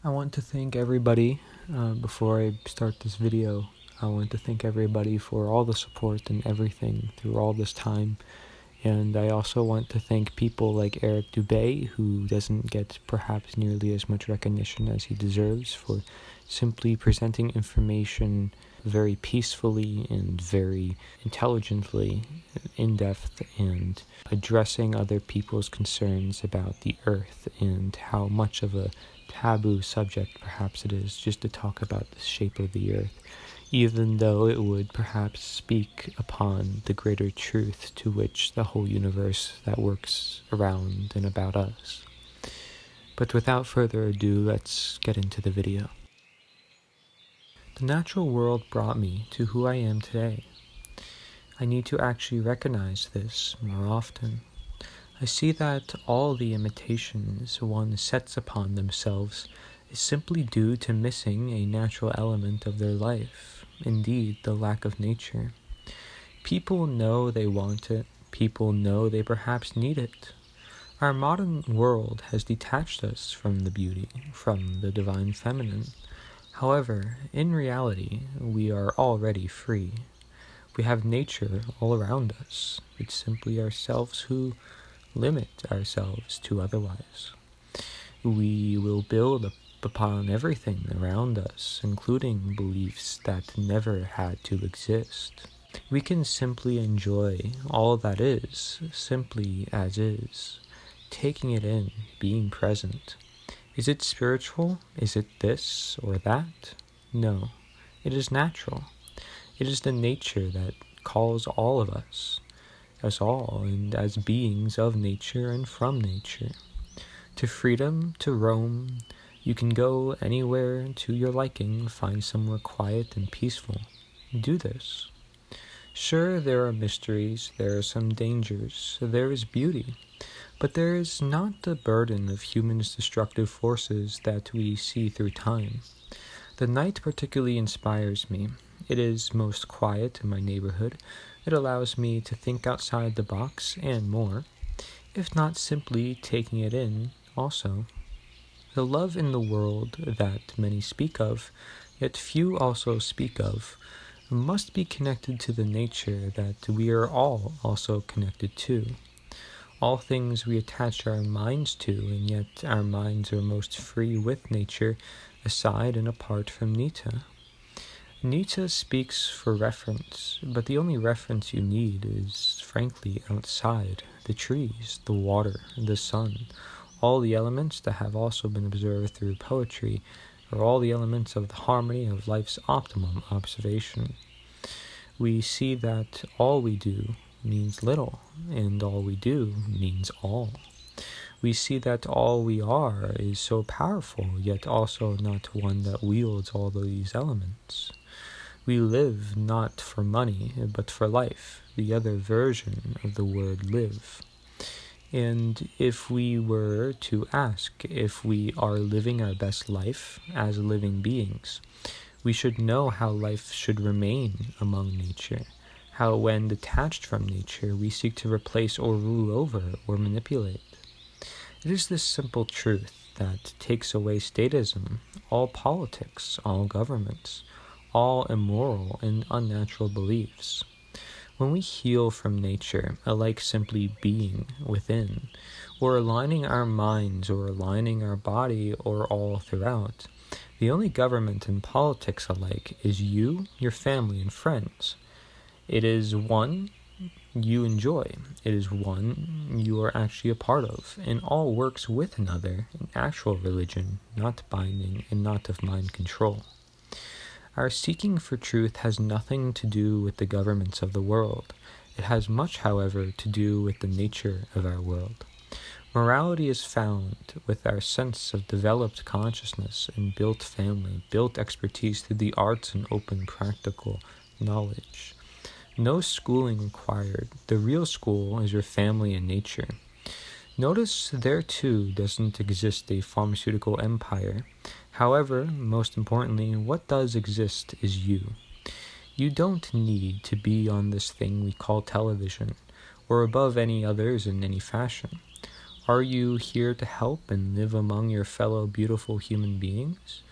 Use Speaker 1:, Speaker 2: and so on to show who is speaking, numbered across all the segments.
Speaker 1: I want to thank everybody, before I start this video, I want to thank everybody for all the support and everything through all this time. And I also want to thank people like Eric Dubé, who doesn't get perhaps nearly as much recognition as he deserves, for simply presenting information very peacefully and very intelligently, in-depth, and addressing other people's concerns about the earth and how much of a taboo subject perhaps it is just to talk about the shape of the earth, even though it would perhaps speak upon the greater truth to which the whole universe that works around and about us. But without further ado, let's get into the video. The natural world brought me to who I am today. I need to actually recognize this more often. I see that all the imitations one sets upon themselves is simply due to missing a natural element of their life, indeed, the lack of nature. People know they want it, people know they perhaps need it. Our modern world has detached us from the beauty, from the divine feminine. However, in reality, we are already free. We have nature all around us. It's simply ourselves who limit ourselves to otherwise. We will build upon everything around us, including beliefs that never had to exist. We can simply enjoy all that is, simply as is, taking it in, being present. Is it spiritual? Is it this or that? No, it is natural. It is the nature that calls all of us all, and as beings of nature and from nature. To freedom, to roam, you can go anywhere to your liking, find somewhere quiet and peaceful. Do this. Sure, there are mysteries, there are some dangers, there is beauty, but there is not the burden of humans' destructive forces that we see through time. The night particularly inspires me. It is most quiet in my neighborhood. It allows me to think outside the box and more, if not simply taking it in also. The love in the world that many speak of, yet few also speak of, must be connected to the nature that we are all also connected to. All things we attach our minds to, and yet our minds are most free with nature, aside and apart from NITA. NITA speaks for reference, but the only reference you need is, frankly, outside. The trees, the water, the sun, all the elements that have also been observed through poetry, are all the elements of the harmony of life's optimum observation. We see that all we do means little, and all we do means all. We see that all we are is so powerful, yet also not one that wields all these elements. We live not for money, but for life, the other version of the word live. And if we were to ask if we are living our best life as living beings, we should know how life should remain among nature, how when detached from nature we seek to replace or rule over or manipulate. It is this simple truth that takes away statism, all politics, all governments, all immoral and unnatural beliefs. When we heal from nature, alike simply being within, or aligning our minds or aligning our body or all throughout, the only government and politics alike is you, your family, and friends. It is one you enjoy. It is one you are actually a part of, and all works with another in actual religion, not binding and not of mind control. Our seeking for truth has nothing to do with the governments of the world. It has much, however, to do with the nature of our world. Morality is found with our sense of developed consciousness and built family, built expertise through the arts and open practical knowledge. No schooling required. The real school is your family and nature. Notice there too doesn't exist a pharmaceutical empire. However, most importantly, what does exist is you. You don't need to be on this thing we call television, or above any others in any fashion. Are you here to help and live among your fellow beautiful human beings?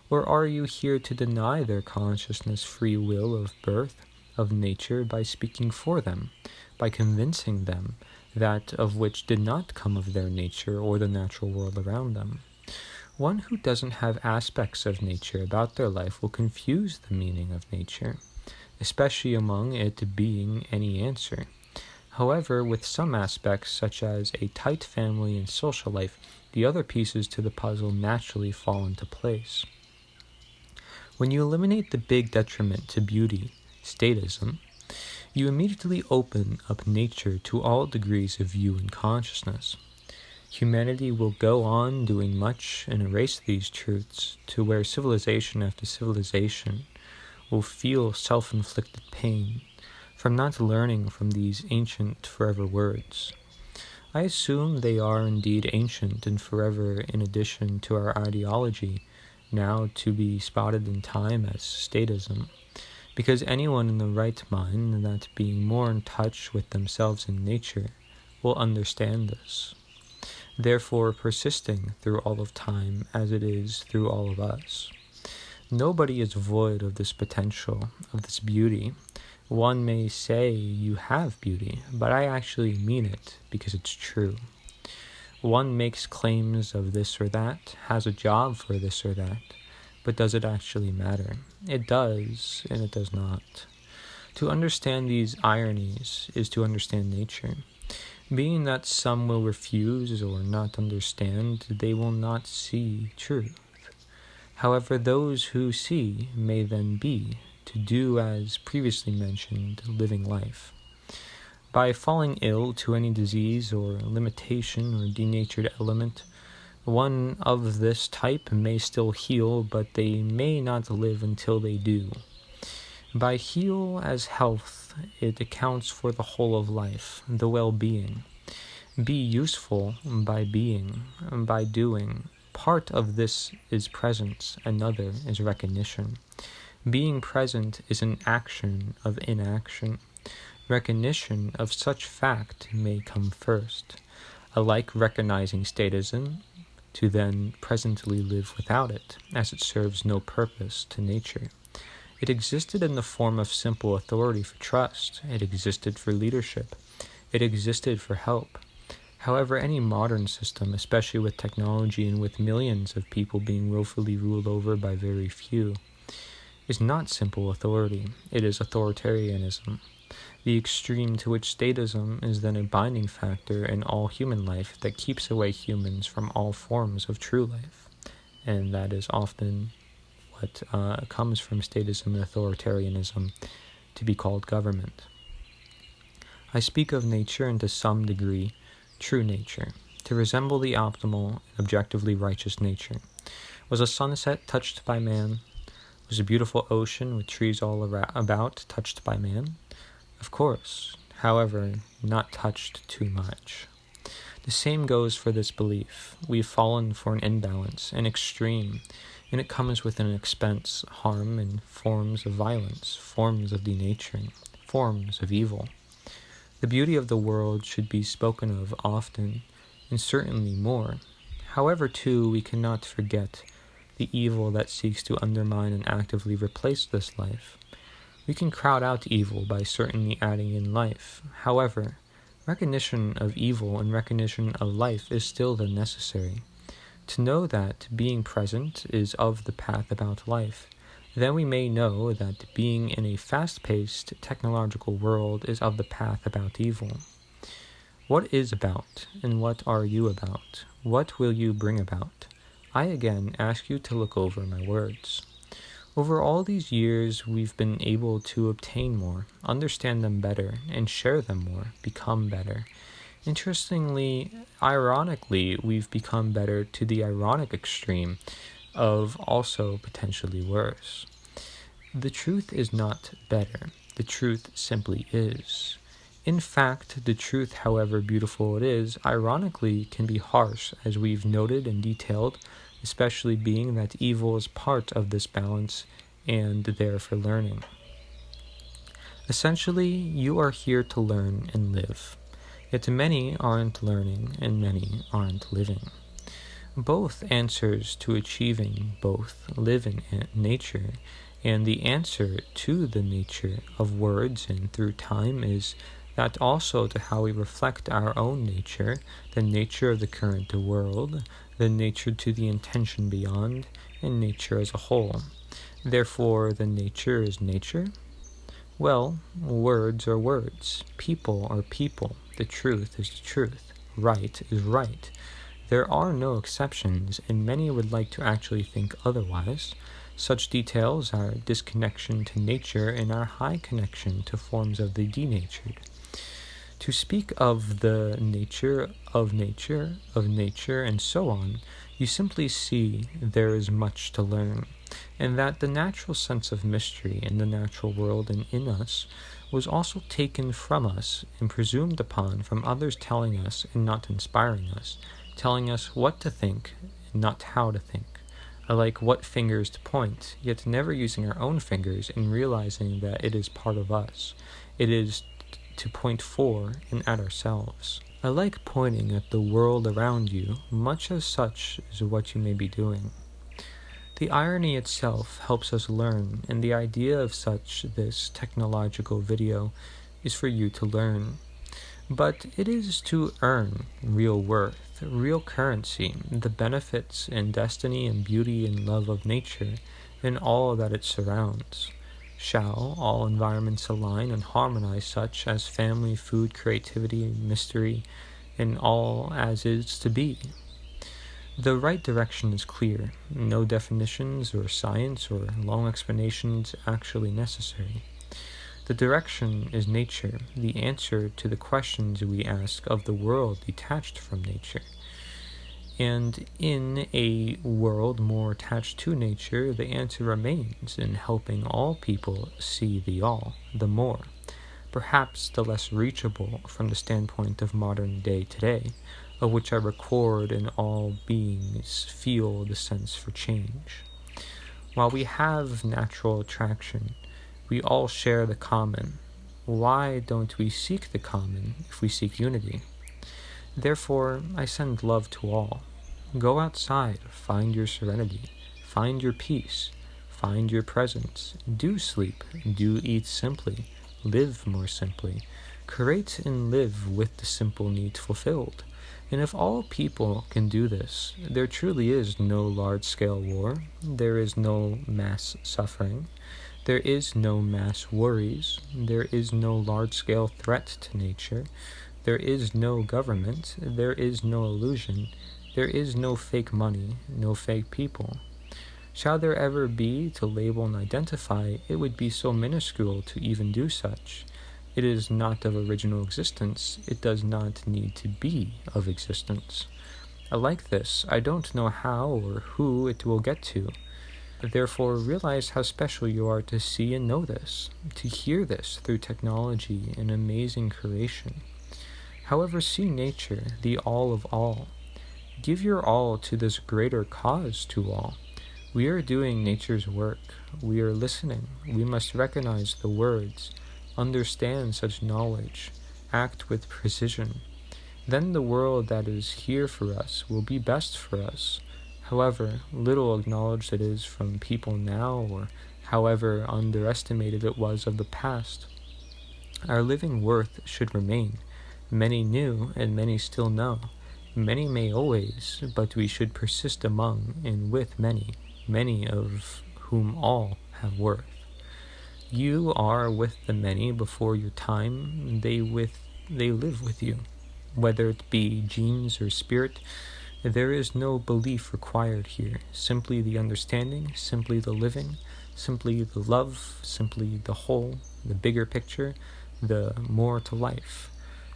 Speaker 1: Or are you here to deny their consciousness free will of birth, of nature, by speaking for them, by convincing them that of which did not come of their nature or the natural world around them? One who doesn't have aspects of nature about their life will confuse the meaning of nature, especially among it being any answer. However, with some aspects, such as a tight family and social life, the other pieces to the puzzle naturally fall into place. When you eliminate the big detriment to beauty, statism, you immediately open up nature to all degrees of view and consciousness. Humanity will go on doing much and erase these truths to where civilization after civilization will feel self-inflicted pain from not learning from these ancient forever words. I assume they are indeed ancient and forever in addition to our ideology, now to be spotted in time as statism, because anyone in the right mind, that being more in touch with themselves and nature, will understand this, therefore persisting through all of time as it is through all of us. Nobody is void of this potential, of this beauty. One may say you have beauty, but I actually mean it because it's true. One makes claims of this or that, has a job for this or that, but does it actually matter? It does, and it does not. To understand these ironies is to understand nature. Being that some will refuse or not understand, they will not see truth. However, those who see may then be, to do as previously mentioned, living life. By falling ill to any disease or limitation or denatured element, one of this type may still heal, but they may not live until they do. By heal as health, it accounts for the whole of life, the well-being. Be useful by being, by doing. Part of this is presence, another is recognition. Being present is an action of inaction. Recognition of such fact may come first. Alike recognizing statism, to then presently live without it, as it serves no purpose to nature. It existed in the form of simple authority for trust. It existed for leadership. It existed for help. However, any modern system, especially with technology and with millions of people being willfully ruled over by very few, is not simple authority. It is authoritarianism. The extreme to which statism is then a binding factor in all human life that keeps away humans from all forms of true life. And that is often what comes from statism and authoritarianism to be called government. I speak of nature and to some degree true nature, to resemble the optimal and objectively righteous nature. Was a sunset touched by man? Was a beautiful ocean with trees all about touched by man? Of course, however, not touched too much. The same goes for this belief. We've fallen for an imbalance, an extreme, and it comes with an expense, harm, and forms of violence, forms of denaturing, forms of evil. The beauty of the world should be spoken of often, and certainly more. However, too, we cannot forget the evil that seeks to undermine and actively replace this life. We can crowd out evil by certainly adding in life. However, recognition of evil and recognition of life is still the necessary. To know that being present is of the path about life, then we may know that being in a fast-paced technological world is of the path about evil. What is about, and what are you about? What will you bring about? I again ask you to look over my words. Over all these years, we've been able to obtain more, understand them better, and share them more, become better. Interestingly, ironically, we've become better to the ironic extreme of also potentially worse. The truth is not better. The truth simply is. In fact, the truth, however beautiful it is, ironically can be harsh, as we've noted and detailed, especially being that evil is part of this balance and there for learning. Essentially, you are here to learn and live. Yet many aren't learning and many aren't living. Both answers to achieving both live in nature, and the answer to the nature of words and through time is that also to how we reflect our own nature, the nature of the current world, the nature to the intention beyond, and nature as a whole. Therefore, the nature is nature. Well, words are words, people are people, the truth is the truth, right is right. There are no exceptions, and many would like to actually think otherwise. Such details are disconnection to nature and our high connection to forms of the denatured. To speak of the nature, and so on, you simply see there is much to learn, and that the natural sense of mystery in the natural world and in us was also taken from us and presumed upon from others telling us and not inspiring us, telling us what to think and not how to think, like what fingers to point, yet never using our own fingers and realizing that it is part of us. It is to point for and at ourselves. I like pointing at the world around you, much as such is what you may be doing. The irony itself helps us learn, and the idea of such this technological video is for you to learn. But it is to earn real worth, real currency, the benefits and destiny and beauty and love of nature, and all that it surrounds. Shall all environments align and harmonize such as family, food, creativity, mystery, and all as is to be? The right direction is clear, no definitions or science or long explanations actually necessary. The direction is nature, the answer to the questions we ask of the world detached from nature. And in a world more attached to nature, the answer remains in helping all people see the all, the more, perhaps the less reachable from the standpoint of modern day today, of which I record and all beings feel the sense for change. While we have natural attraction, we all share the common. Why don't we seek the common if we seek unity? Therefore, I send love to all. Go outside, find your serenity, find your peace, find your presence. Do sleep, do eat simply, live more simply. Create and live with the simple needs fulfilled. And if all people can do this, there truly is no large-scale war, there is no mass suffering, there is no mass worries, there is no large-scale threat to nature, there is no government, there is no illusion, there is no fake money, no fake people. Shall there ever be to label and identify, it would be so minuscule to even do such. It is not of original existence, it does not need to be of existence. I like this, I don't know how or who it will get to. Therefore, realize how special you are to see and know this, to hear this through technology and amazing creation. However, see nature, the all of all. Give your all to this greater cause to all. We are doing nature's work. We are listening. We must recognize the words, understand such knowledge, act with precision. Then the world that is here for us will be best for us. However little acknowledged it is from people now, or however underestimated it was of the past, our living worth should remain. Many knew, and many still know. Many may always, but we should persist among and with many, many of whom all have worth. You are with the many before your time, they live with you. Whether it be genes or spirit, there is no belief required here, simply the understanding, simply the living, simply the love, simply the whole, the bigger picture, the more to life.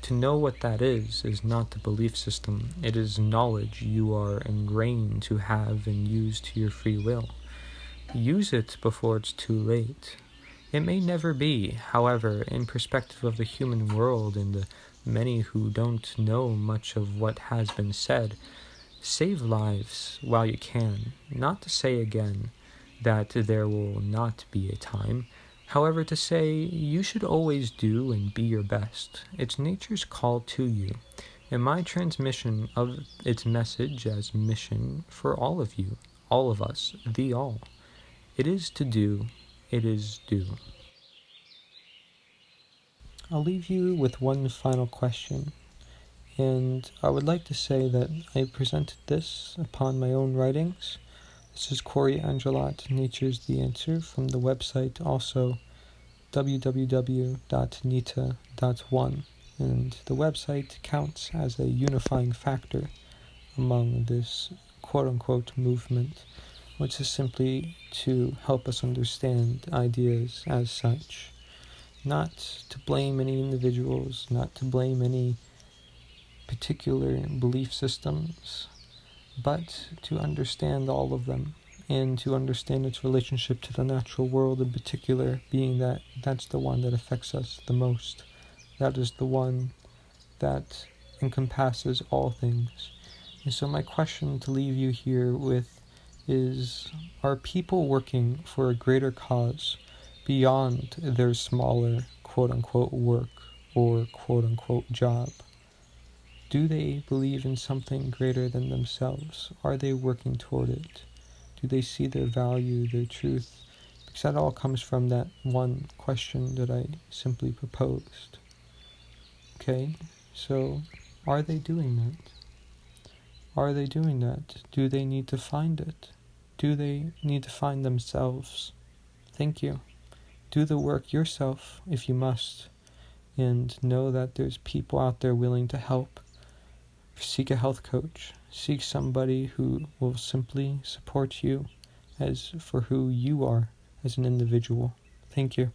Speaker 1: To know what that is not the belief system, it is knowledge you are ingrained to have and use to your free will. Use it before it's too late. It may never be, however, in perspective of the human world and the many who don't know much of what has been said, save lives while you can, not to say again that there will not be a time. However, to say you should always do and be your best, it's nature's call to you, and my transmission of its message as mission for all of you, all of us, the all. It is to do, it is due. I'll leave you with one final question, and I would like to say that I presented this upon my own writings. This is Cory Endrulat, Nature's the Answer, from the website also www.NITA.ONE, and the website counts as a unifying factor among this quote-unquote movement, which is simply to help us understand ideas as such. Not to blame any individuals, not to blame any particular belief systems, but to understand all of them, and to understand its relationship to the natural world in particular, being that that's the one that affects us the most. That is the one that encompasses all things. And so my question to leave you here with is, are people working for a greater cause beyond their smaller quote-unquote work or quote-unquote job? Do they believe in something greater than themselves? Are they working toward it? Do they see their value, their truth? Because that all comes from that one question that I simply proposed. Okay, so are they doing that? Are they doing that? Do they need to find it? Do they need to find themselves? Thank you. Do the work yourself if you must, and know that there's people out there willing to help. Seek a health coach. Seek somebody who will simply support you as for who you are as an individual. Thank you.